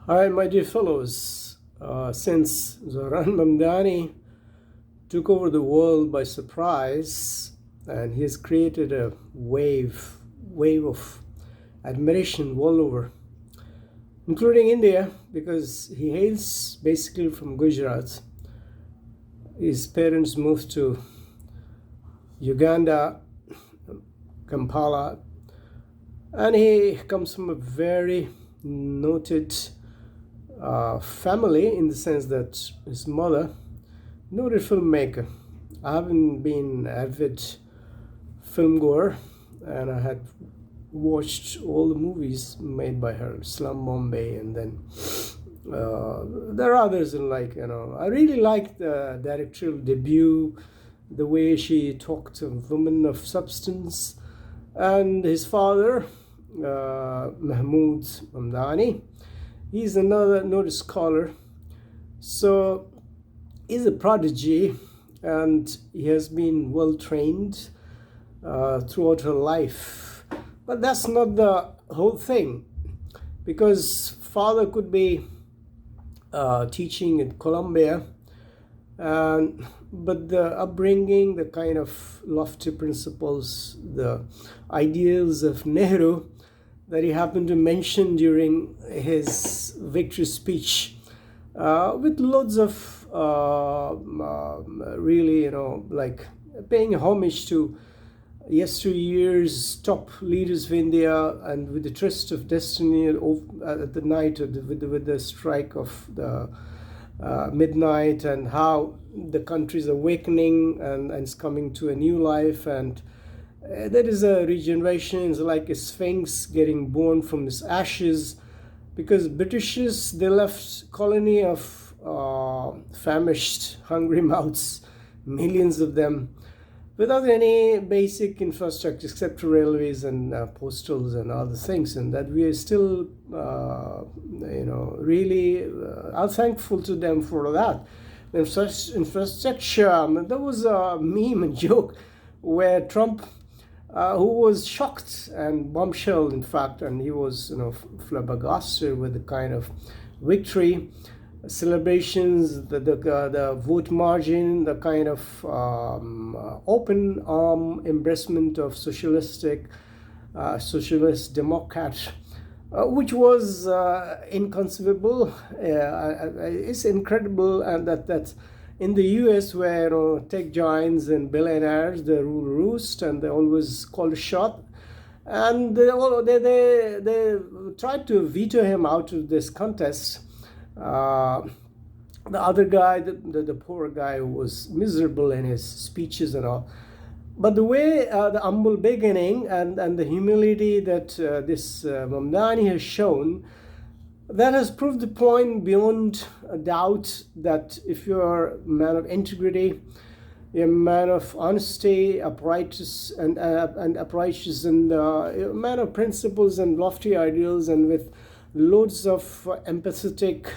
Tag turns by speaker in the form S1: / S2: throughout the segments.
S1: Hi, my dear fellows. Since Zohram Mandani took over the world by surprise, and he has created a wave of admiration all over, including India, because he hails basically from Gujarat. His parents moved to Uganda, Kampala, and he comes from a very noted family, in the sense that his mother, noted filmmaker. I haven't been avid film goer, and I had watched all the movies made by her, Slum Bombay, and then there are others. And I really liked the directorial debut, the way she talked of women of substance, and his father, Mamdani. He's another noted scholar. So he's a prodigy, and he has been well trained throughout her life. But that's not the whole thing, because father could be teaching at Columbia, but the upbringing, the kind of lofty principles, the ideals of Nehru that he happened to mention during his victory speech, with loads of really, like paying homage to yesteryear's top leaders of India, and with the twist of destiny at the night with the strike of the midnight, and how the country is awakening and is coming to a new life, and there is a regeneration. It's like a sphinx getting born from its ashes, because Britishers, they left colony of famished, hungry mouths, millions of them, without any basic infrastructure except railways and postals and other things, and that we are still, really are thankful to them for that. Infrastructure. There was a meme and joke where Trump, who was shocked and bombshell, in fact, and he was, flabbergasted with the kind of victory celebrations, the vote margin, the kind of open arm embracement of socialist Democrat, which was inconceivable. It's incredible, and that in the US, where tech giants and billionaires, they rule roost, and they always call a shot, and they tried to veto him out of this contest. The other guy, the poor guy, who was miserable in his speeches and all. But the way, the humble beginning, and the humility that this Mamdani has shown, that has proved the point beyond a doubt, that if you're a man of integrity, you're a man of honesty, uprightness, and a man of principles and lofty ideals, and with loads of empathetic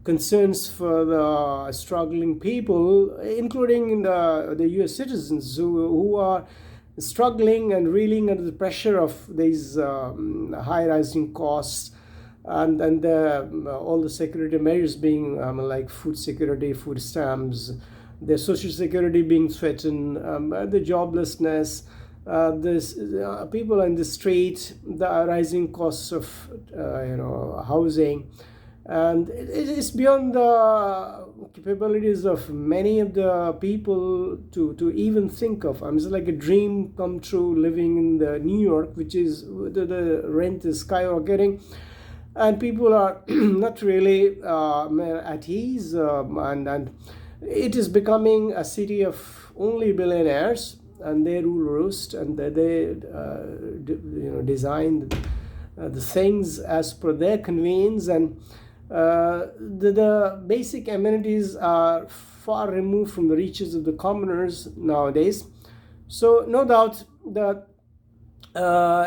S1: concerns for the struggling people, including the US citizens who are struggling and reeling under the pressure of these high rising costs, and all the security measures being like food security, food stamps, the social security being threatened, the joblessness, people in the street, the rising costs of housing, and it is beyond the capabilities of many of the people to even think of. It's like a dream come true, living in the New York, which is the rent is skyrocketing, and people are not really at ease, and it is becoming a city of only billionaires, and they rule roost, and they design the things as per their convenience, and the basic amenities are far removed from the reaches of the commoners nowadays. So no doubt that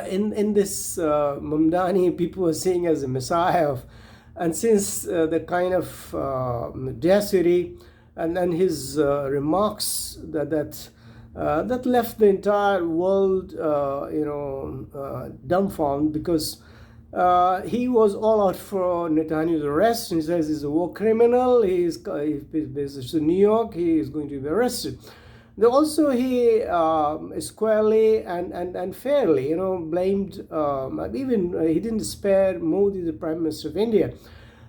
S1: in this Mamdani, people are seeing as a messiah and since the kind of audacity and his remarks that left the entire world dumbfounded, because He was all out for Netanyahu's arrest. He says he's a war criminal. He's based in New York. He is going to be arrested. Also, he squarely and fairly, blamed, even he didn't spare Modi, the Prime Minister of India,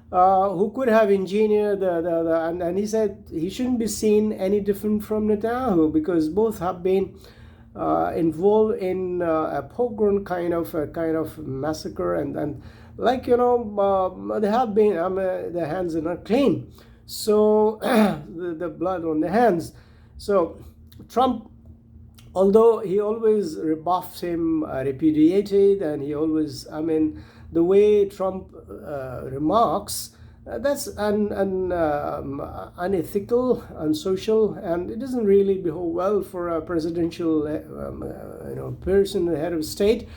S1: who could have engineered and he said he shouldn't be seen any different from Netanyahu, because both have been involved in a pogrom kind of massacre, and like they have been, their hands are not clean, so the blood on their hands. So Trump, although he always rebuffed him, repudiated, and he always, the way Trump remarks, that's unethical, unsocial, and it doesn't really behove well for a presidential person, the head of state,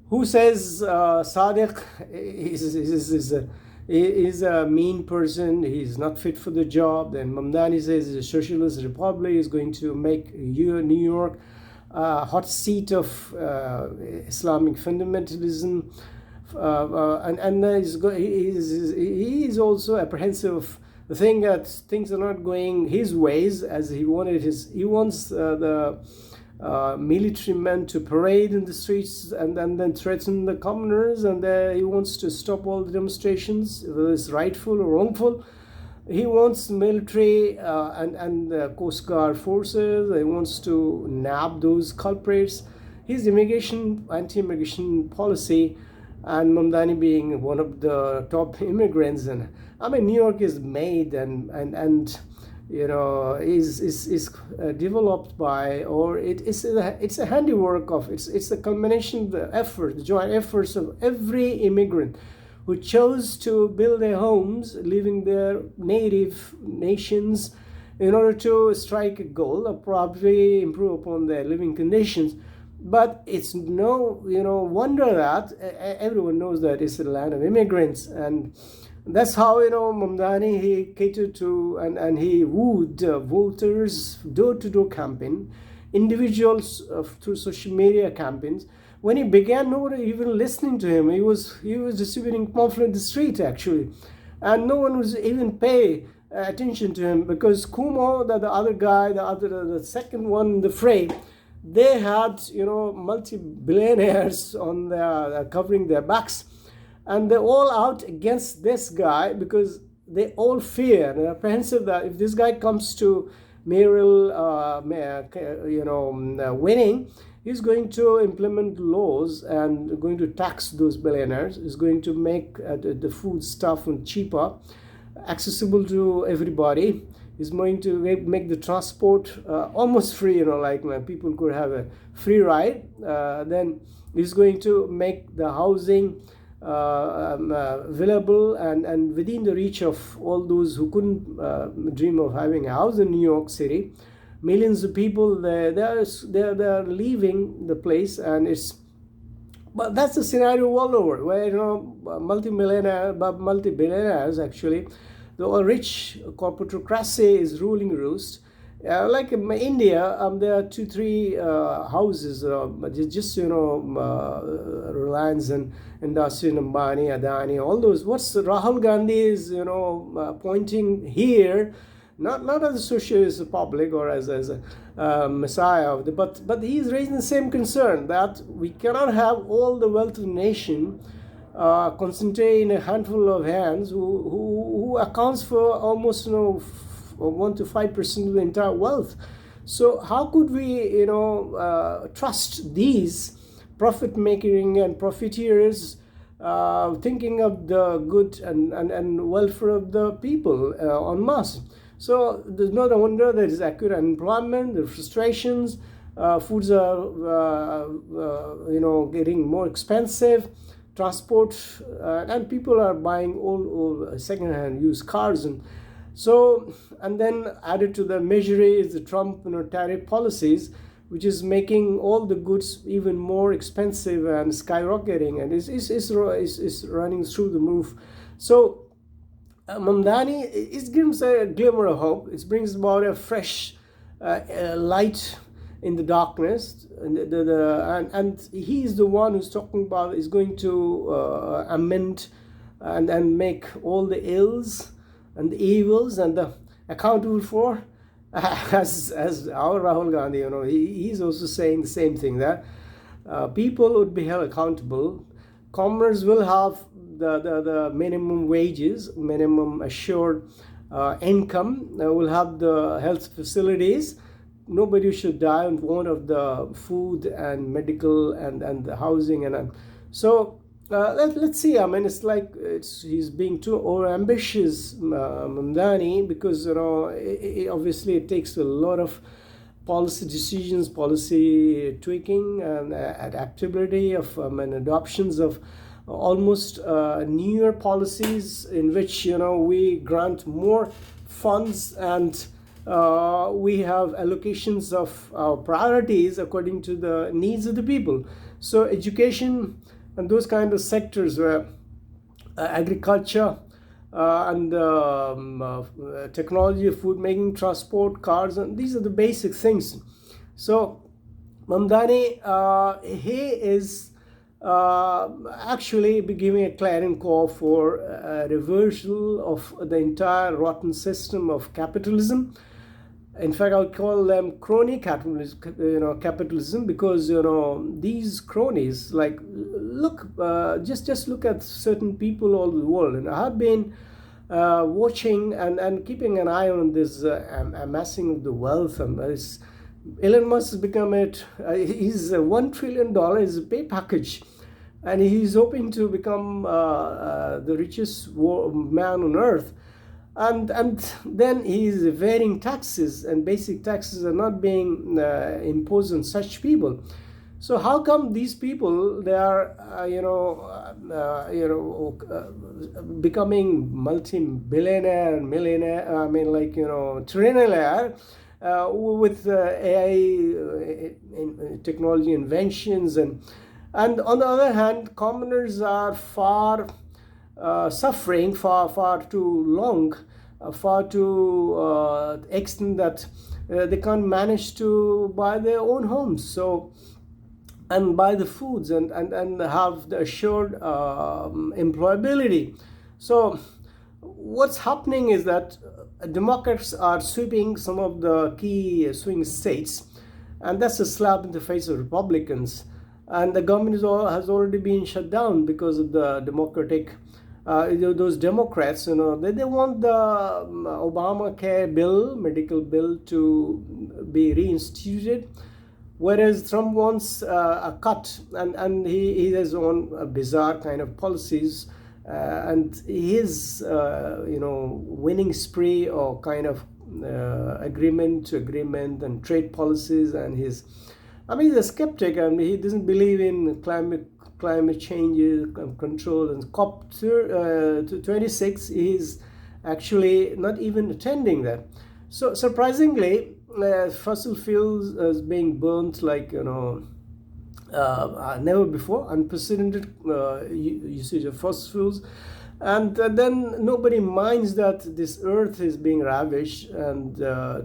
S1: who says Sadiq is a mean person, he's not fit for the job. Then Mamdani says the Socialist Republic is going to make New York a hot seat of Islamic fundamentalism. And he is also apprehensive of the thing that things are not going his ways as he wanted. He wants the military men to parade in the streets and then threaten the commoners, and he wants to stop all the demonstrations, whether it's rightful or wrongful. He wants the military and the Coast Guard forces. He wants to nab those culprits. His anti-immigration policy, and Mamdani being one of the top immigrants, and New York is made and is developed by, or it's a handiwork of, it's a culmination of the joint efforts of every immigrant who chose to build their homes, leaving their native nations in order to strike a goal or probably improve upon their living conditions. But it's no wonder that everyone knows that it's a land of immigrants, and that's how Mamdani, he catered to and he wooed voters, door-to-door campaign, individuals through social media campaigns. When he began, nobody even listening to him. He was distributing pamphlets in the street actually, and no one was even pay attention to him, because Coumo, the other guy, the second one in the fray, they had multi-billionaires on their covering their backs, and they're all out against this guy because they all fear and are apprehensive that if this guy comes to mayoral winning, he's going to implement laws and going to tax those billionaires. He's going to make the food stuff cheaper, accessible to everybody. Is going to make the transport almost free, like people could have a free ride. Then he's going to make the housing available and within the reach of all those who couldn't dream of having a house in New York City. Millions of people they're leaving the place, and but that's the scenario all over, where multi-billionaires actually. The rich corporatocracy is ruling roost. Like in India, there are 2-3 houses, just Reliance and Industry, Ambani, Adani, all those. What's Rahul Gandhi is pointing here, not as a socialist republic or as a messiah of but he is raising the same concern that we cannot have all the wealth of the nation concentrate in a handful of hands who accounts for almost 1 to 5% of the entire wealth. So how could we trust these profit-making and profiteers thinking of the good and welfare of the people en masse? So there's no wonder there is acute unemployment, the frustrations, foods are getting more expensive, transport, and people are buying all second-hand used cars, and then added to the misery is the Trump tariff policies, which is making all the goods even more expensive and skyrocketing, and is running through the roof. So Mamdani, it gives a glimmer of hope. It brings about a fresh light in the darkness, and he's the one who's talking about is going to amend and make all the ills and the evils and the accountable for, as our Rahul Gandhi, he's also saying the same thing, that people would be held accountable. Commoners will have the minimum wages, minimum assured income, will have the health facilities. Nobody should die on want of the food and medical and the housing and so let's see. I mean, it's like he's being too overambitious, Mamdani, because obviously it takes a lot of policy decisions, policy tweaking, and adaptability of and adoptions of almost newer policies in which we grant more funds and we have allocations of our priorities according to the needs of the people. So education and those kind of sectors where agriculture and technology, food making, transport, cars, and these are the basic things. So Mamdani, he is actually giving a clarion call for a reversal of the entire rotten system of capitalism. In fact, I'll call them crony capitalism, because these cronies, like, look, just look at certain people all over the world, and I have been watching and keeping an eye on this amassing of the wealth. And Elon Musk has become he's $1 trillion is a pay package, and he's hoping to become the richest man on earth. And then he's evading taxes, and basic taxes are not being imposed on such people. So how come these people, they are becoming multi-billionaire and millionaire? I mean, like trillionaire with AI technology inventions, and on the other hand, commoners are suffering far too long, far to extent that they can't manage to buy their own homes, so, and buy the foods and have the assured employability. So what's happening is that Democrats are sweeping some of the key swing states, and that's a slap in the face of Republicans. And the government has already been shut down because of the Democratic those Democrats, they want the Obamacare bill, medical bill, to be reinstituted, whereas Trump wants a cut, and he has on bizarre kind of policies, and his winning spree or kind of agreement to agreement and trade policies, and he's a skeptic, and he doesn't believe in climate change control, and COP26 is actually not even attending that. So surprisingly, fossil fuels is being burnt like never before, unprecedented usage of fossil fuels, and then nobody minds that this earth is being ravished, and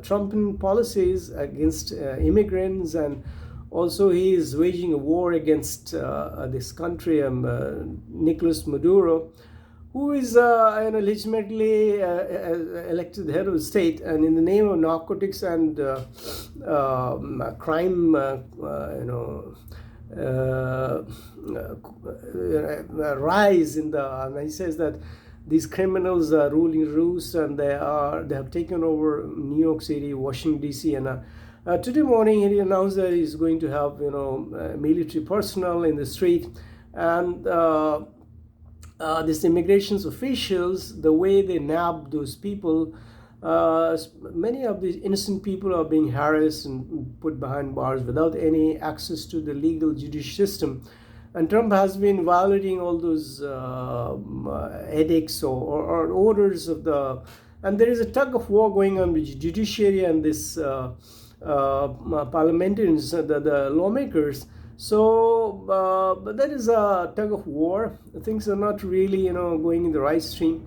S1: Trumpian policies against immigrants, and also he is waging a war against this country, Nicolas Maduro, who is legitimately elected head of the state, and in the name of narcotics and crime, rise in and he says that these criminals are ruling roost, and they have taken over New York City, Washington D.C., and today morning he announced that he's going to have military personnel in the street, and these immigration officials, the way they nab those people, many of these innocent people are being harassed and put behind bars without any access to the legal judicial system. And Trump has been violating all those edicts or orders of and there is a tug of war going on with the judiciary and this parliamentarians, the lawmakers. So but there is a tug of war. Things are not really going in the right stream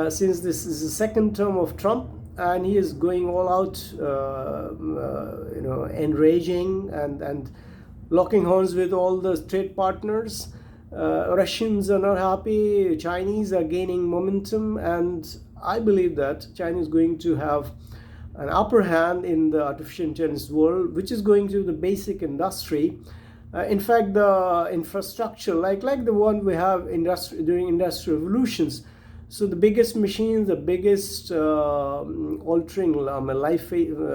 S1: since this is the second term of Trump, and he is going all out, enraging and locking horns with all the trade partners. Russians are not happy, Chinese are gaining momentum, and I believe that China is going to have an upper hand in the artificial intelligence world, which is going to the basic industry. In fact, the infrastructure, like the one we have during industrial revolutions, so the biggest machines, the biggest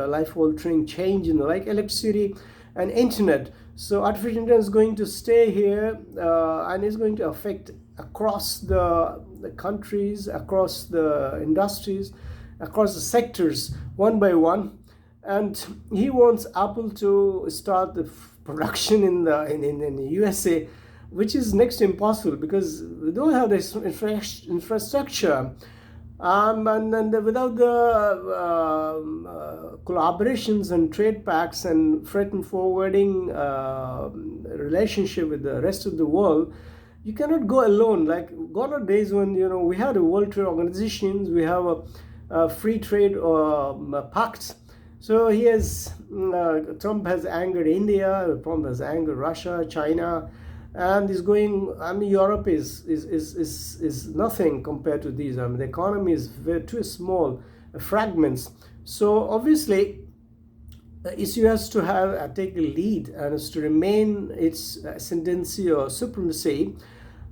S1: life-altering change in like electricity and internet. So artificial intelligence is going to stay here and is going to affect across the countries, across the industries, across the sectors, one by one. And he wants Apple to start the production in the USA, which is next to impossible because we don't have this infrastructure. And without the collaborations and trade pacts and freight and forwarding relationship with the rest of the world, you cannot go alone. Like gone are days when we had a World Trade Organizations, we have a free trade pact. So Trump has angered India, Trump has angered Russia, China, and is going. Europe is nothing compared to these. The economy is too small, fragments. So obviously, the issue has to take a lead and is to remain its ascendancy or supremacy.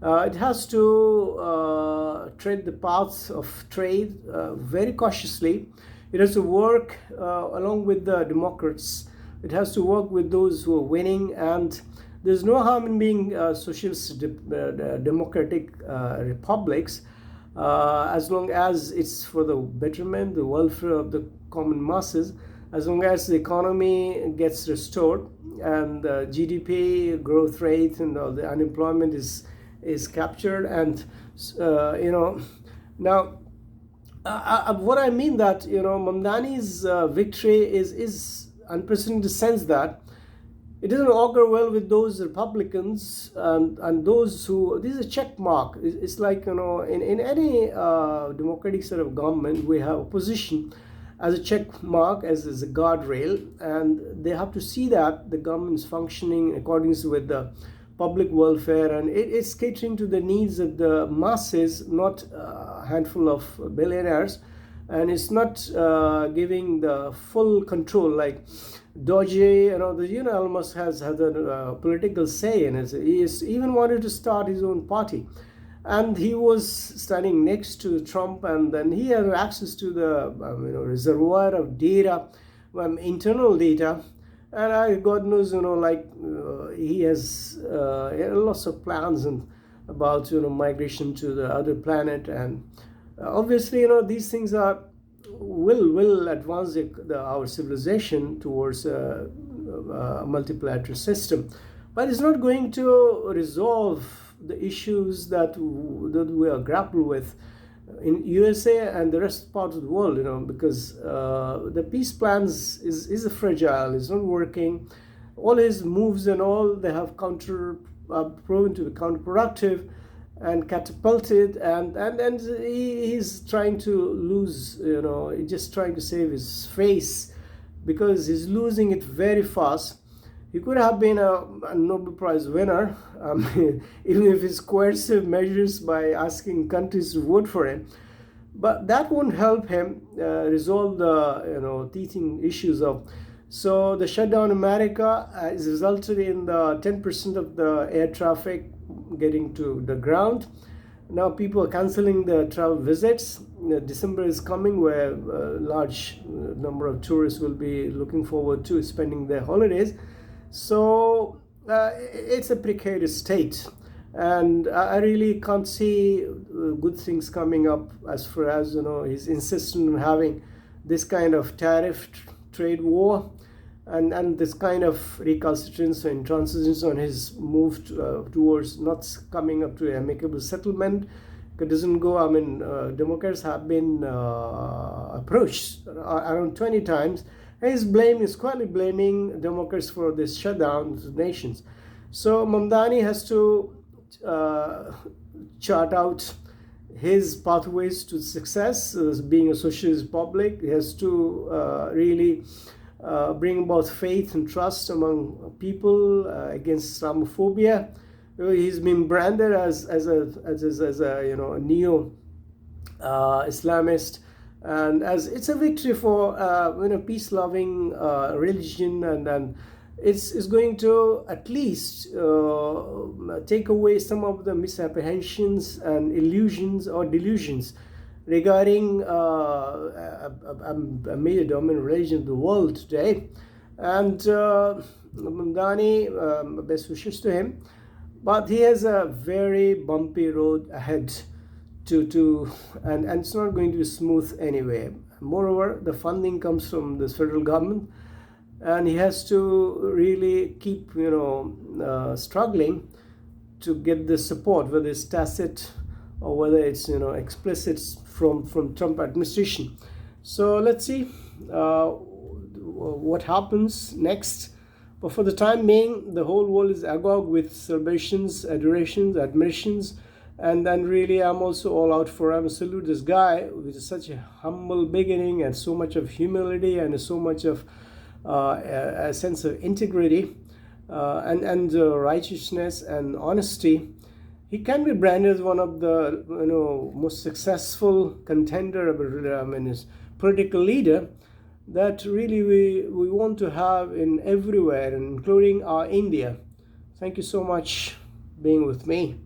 S1: It has to tread the paths of trade very cautiously. It has to work along with the Democrats. It has to work with those who are winning, and there's no harm in being socialist democratic republics as long as it's for the betterment, the welfare of the common masses, as long as the economy gets restored and the GDP growth rate and the unemployment is captured. And now what I mean that Mamdani's victory is unprecedented in the sense that it doesn't augur well with those Republicans and those who, this is a check mark. It's like, in any democratic sort of government, we have opposition as a check mark, as a guardrail, and they have to see that the government is functioning in accordance with the public welfare, and it's catering to the needs of the masses, not a handful of billionaires, and it's not giving the full control like Doge. Elon Musk has a political say in it. He even wanted to start his own party, and he was standing next to Trump, and then he had access to the reservoir of data, internal data. And God knows, he has lots of plans and about migration to the other planet, and obviously these things will advance our civilization towards a multilateral system, but it's not going to resolve the issues that we are grappling with in USA and the rest part of the world, because the peace plans is fragile, it's not working. All his moves and all, they have proven to be counterproductive and catapulted, and he's trying to lose, just trying to save his face because he's losing it very fast. He could have been a Nobel Prize winner, even if it's coercive measures by asking countries to vote for him. But that won't help him resolve the teething issues of. So the shutdown in America has resulted in the 10% of the air traffic getting to the ground. Now people are canceling the travel visits. December is coming, where a large number of tourists will be looking forward to spending their holidays. So it's a precarious state, and I really can't see good things coming up as far as he's insistent on having this kind of tariff trade war and this kind of recalcitrance and intransigence on his move towards not coming up to an amicable settlement. It doesn't go. Democrats have been approached around 20 times. He's quietly blaming Democrats for this shutdown of nations. So Mamdani has to chart out his pathways to success as being a socialist republic. He has to really bring about faith and trust among people against Islamophobia. He's been branded as a a neo Islamist, and as it's a victory for peace-loving religion, and it's going to at least take away some of the misapprehensions and illusions or delusions regarding a major dominant religion of the world today. And Mamdani, best wishes to him, but he has a very bumpy road ahead and it's not going to be smooth anyway. Moreover, the funding comes from the federal government, and he has to really keep struggling to get the support, whether it's tacit or whether it's explicit from Trump administration. So let's see what happens next. But for the time being, the whole world is agog with celebrations, adorations, admirations, and then really I'm also all out for him. Salute this guy with such a humble beginning and so much of humility and so much of a sense of integrity and righteousness and honesty. He can be branded as one of the most successful contender, his political leader that really we want to have in everywhere, including our India. Thank you so much being with me.